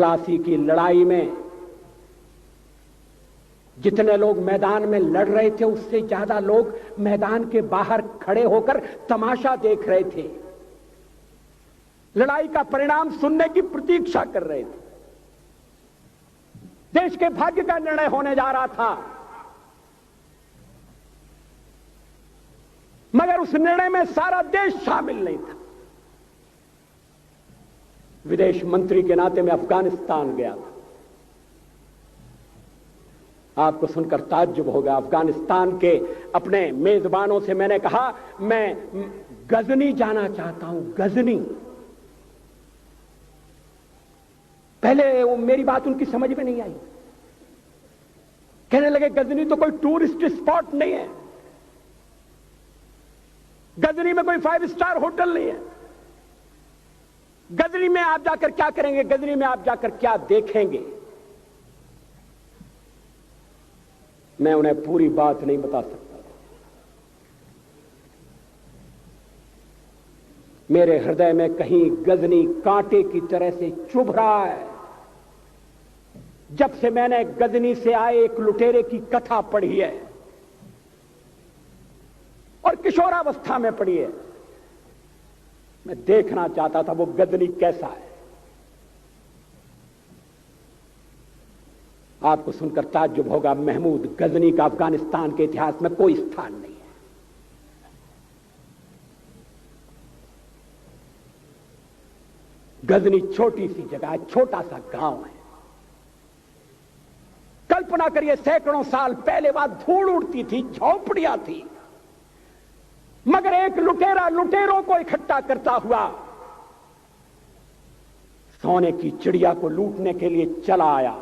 प्लासी की लड़ाई में जितने लोग मैदान में लड़ रहे थे उससे ज्यादा लोग मैदान के बाहर खड़े होकर तमाशा देख रहे थे, लड़ाई का परिणाम सुनने की प्रतीक्षा कर रहे थे। देश के भाग्य का निर्णय होने जा रहा था, मगर उस निर्णय में सारा देश शामिल नहीं था। विदेश मंत्री के नाते मैं अफगानिस्तान गया था। आपको सुनकर ताज्जुब होगा, अफगानिस्तान के अपने मेजबानों से मैंने कहा मैं गजनी जाना चाहता हूं, गजनी। पहले वो मेरी बात उनकी समझ में नहीं आई, कहने लगे गजनी तो कोई टूरिस्ट स्पॉट नहीं है, गजनी में कोई 5 स्टार होटल नहीं है, गजनी में आप जाकर क्या करेंगे, गजनी में आप जाकर क्या देखेंगे। मैं उन्हें पूरी बात नहीं बता सकता। मेरे हृदय में कहीं गजनी कांटे की तरह से चुभ रहा है। जब से मैंने गजनी से आए एक लुटेरे की कथा पढ़ी है और किशोरावस्था में पढ़ी है, मैं देखना चाहता था वो गजनी कैसा है। आपको सुनकर ताज्जुब होगा, महमूद गजनी का अफगानिस्तान के इतिहास में कोई स्थान नहीं है। गजनी छोटी सी जगह है, छोटा सा गांव है। कल्पना करिए सैकड़ों साल पहले वहां धूल उड़ती थी, झोंपड़ियां थी, मगर एक लुटेरा लुटेरों को इकट्ठा करता हुआ सोने की चिड़िया को लूटने के लिए चला आया।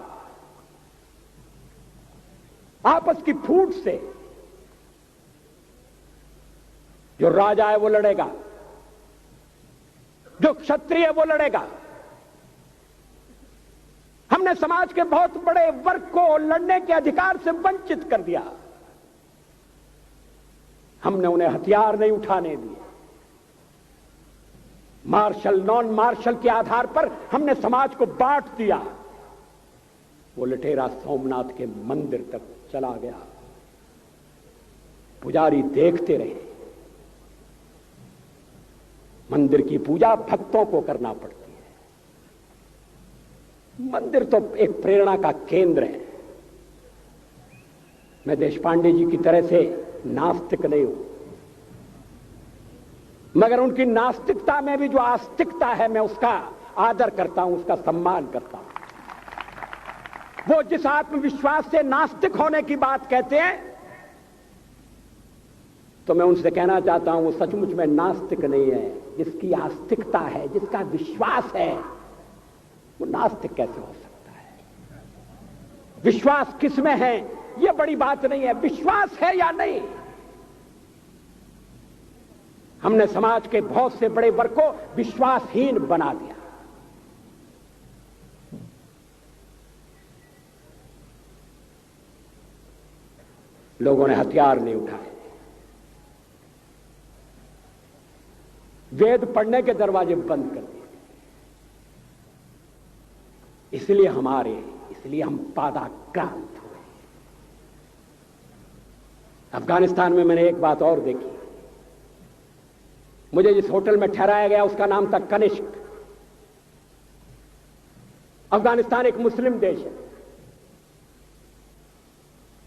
आपस की फूट से जो राजा है वो लड़ेगा, जो क्षत्रिय है वो लड़ेगा। हमने समाज के बहुत बड़े वर्ग को लड़ने के अधिकार से वंचित कर दिया। हमने उन्हें हथियार नहीं उठाने दिए। मार्शल नॉन मार्शल के आधार पर हमने समाज को बांट दिया। वो लुटेरा सोमनाथ के मंदिर तक चला गया, पुजारी देखते रहे। मंदिर की पूजा भक्तों को करना पड़ती है, मंदिर तो एक प्रेरणा का केंद्र है। मैं देशपांडे जी की तरह से नास्तिक नहीं हूं, मगर उनकी नास्तिकता में भी जो आस्तिकता है मैं उसका आदर करता हूं, उसका सम्मान करता हूं। वो जिस आत्मविश्वास से नास्तिक होने की बात कहते हैं, तो मैं उनसे कहना चाहता हूं वो सचमुच में नास्तिक नहीं है। जिसकी आस्तिकता है, जिसका विश्वास है, वो नास्तिक कैसे हो सकता है। विश्वास किसमें है ये बड़ी बात नहीं है, विश्वास है या नहीं। हमने समाज के बहुत से बड़े वर्ग को विश्वासहीन बना दिया। लोगों ने हथियार नहीं उठाए, वेद पढ़ने के दरवाजे बंद कर दिए। इसलिए हम पादाक्रांत हुए। अफगानिस्तान में मैंने एक बात और देखी। मुझे जिस होटल में ठहराया गया उसका नाम था कनिष्क। अफगानिस्तान एक मुस्लिम देश है।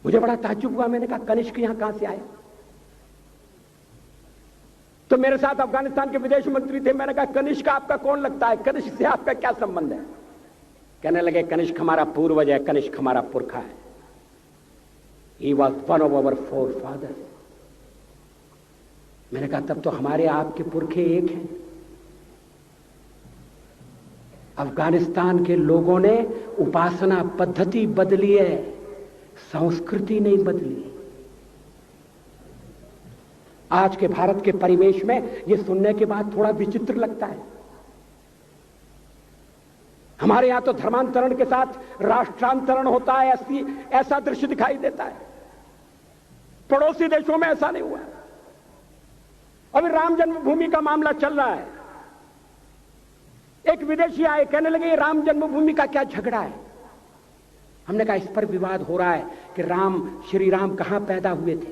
मुझे बड़ा ताज्जुब हुआ, मैंने कहा कनिष्क यहां कहां से आया। तो मेरे साथ अफगानिस्तान के विदेश मंत्री थे। मैंने कहा कनिष्क आपका कौन लगता है, कनिष्क से आपका क्या संबंध है। कहने लगे कनिष्क हमारा पूर्वज है, कनिष्क हमारा पुरखा है। He was one of our forefathers. मैंने कहा तब तो हमारे आपके पुरखे एक हैं। अफगानिस्तान के लोगों ने उपासना पद्धति बदली है, संस्कृति नहीं बदली। आज के भारत के परिवेश में यह सुनने के बाद थोड़ा विचित्र लगता है। हमारे यहां तो धर्मांतरण के साथ राष्ट्रांतरण होता है, ऐसा दृश्य दिखाई देता है। पड़ोसी देशों में ऐसा नहीं हुआ। अभी राम जन्मभूमि का मामला चल रहा है। एक विदेशी आए, कहने लगे राम जन्मभूमि का क्या झगड़ा है। हमने कहा इस पर विवाद हो रहा है कि श्री राम कहां पैदा हुए थे,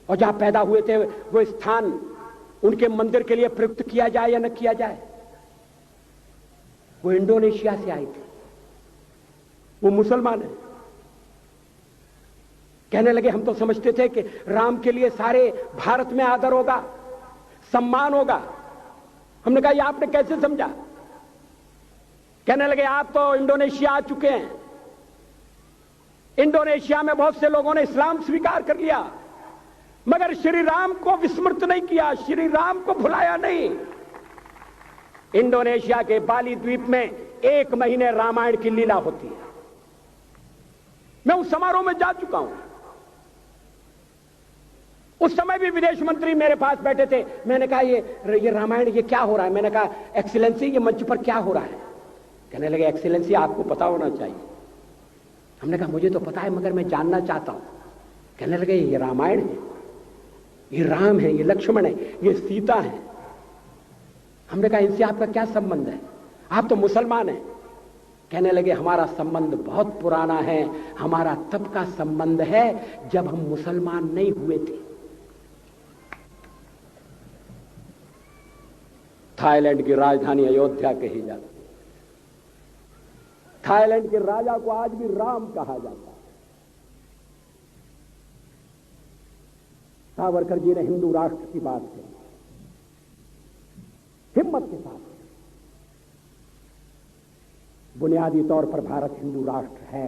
और जहां पैदा हुए थे वो स्थान उनके मंदिर के लिए प्रयुक्त किया जाए या न किया जाए। वो इंडोनेशिया से आए थे, वो मुसलमान है। कहने लगे हम तो समझते थे कि राम के लिए सारे भारत में आदर होगा, सम्मान होगा। हमने कहा ये आपने कैसे समझा। कहने लगे आप तो इंडोनेशिया आ चुके हैं, इंडोनेशिया में बहुत से लोगों ने इस्लाम स्वीकार कर लिया, मगर श्री राम को विस्मृत नहीं किया, श्री राम को भुलाया नहीं। इंडोनेशिया के बाली द्वीप में 1 महीने रामायण की लीला होती है। मैं उस समारोह में जा चुका हूं। उस समय भी विदेश मंत्री मेरे पास बैठे थे। मैंने कहा ये रामायण ये क्या हो रहा है। मैंने कहा एक्सीलेंसी ये मंच पर क्या हो रहा है। कहने लगे एक्सीलेंसी आपको पता होना चाहिए। हमने कहा मुझे तो पता है मगर मैं जानना चाहता हूं। कहने लगे ये रामायण है, ये राम है, ये लक्ष्मण है, ये सीता है। हमने कहा इनसे आपका क्या संबंध है, आप तो मुसलमान हैं। कहने लगे हमारा संबंध बहुत पुराना है, हमारा तब का संबंध है जब हम मुसलमान नहीं हुए थे। थाईलैंड की राजधानी अयोध्या कही जाती है। थाईलैंड के राजा को आज भी राम कहा जाता है। सावरकर जी ने हिंदू राष्ट्र की बात की, हिम्मत के साथ। बुनियादी तौर पर भारत हिंदू राष्ट्र है,